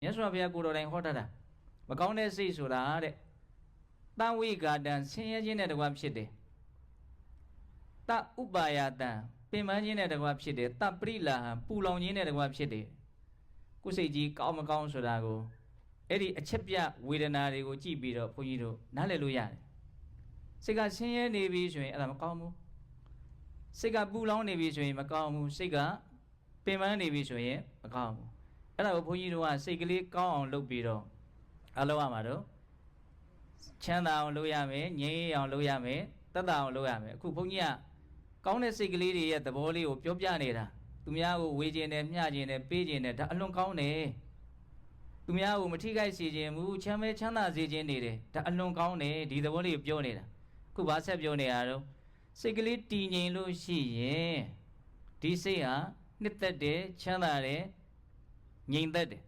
မြတ်စွာဘုရားကိုယ်တော်တိုင်ဟောထားတာမကောင်းတဲ့စိတ်ဆိုတာတဲ့တဝိဂါတံဆင်းရဲခြင်းနဲ့တကွဖြစ်တယ်တဥပါယတံပင်ပန်းခြင်းနဲ့တကွဖြစ်တယ်တပရိလာဟံပူလောင်ခြင်းနဲ့တကွဖြစ်တယ်ကိုယ်စိတ်ကြီးကောင်းမကောင်းဆိုတာကိုအဲ့ဒီအချက်ပြဝေဒနာတွေကိုကြည့်ပြီးတော့ဘုန်းကြီးတို့နားလည်လို့ရတယ်စိတ်ကဆင်းရဲနေပြီဆိုရင်အဲ့ဒါမကောင်းဘူးစိတ်ကပူလောင်နေပြီဆိုရင်မကောင်းဘူးစိတ်ကပင်ပန်းနေပြီဆိုရင်မကောင်းဘူးအဲ့ဒါကိုဘုန်းကြီးတို့ကစိတ်ကလေးကောင်းအောင်လုပ်ပြီးတော့အလုပ်ရမှာတော့ချမ်းသာအောင်လုပ်ရမယ်ငြိမ်းအောင်လုပ်ရမယ်သက်သာအောင်လုပ်ရမယ်အခုဘုန်းကြီးကကောင်းတဲ့စိတ်ကလေးတွေရဲ့သဘောလေးကိုပြောပြနေတာသူများကိုဝေခြင်းနဲ့မျှခြင်းနဲ့ပေးခြင်းနဲ့ဒါအလွန်ကောင်းတယ်သူများကိုမထိခိုက်စေခြင်းမူချမ်းမဲချမ်းသာစေခြင်းနေတယ်ဒါအလွန်ကောင်းတယ်ဒီသဘောလေးကိုပြောနေတာအခုဘာဆက်ပြောနေရတော့စိတ်ကလေးတည်ငြိမ်လို့ရှိရင်ဒီစိတ်ဟာနှစ်သက်တယ်ချမ်းသာတယ်ငြိမ်သက်တယ်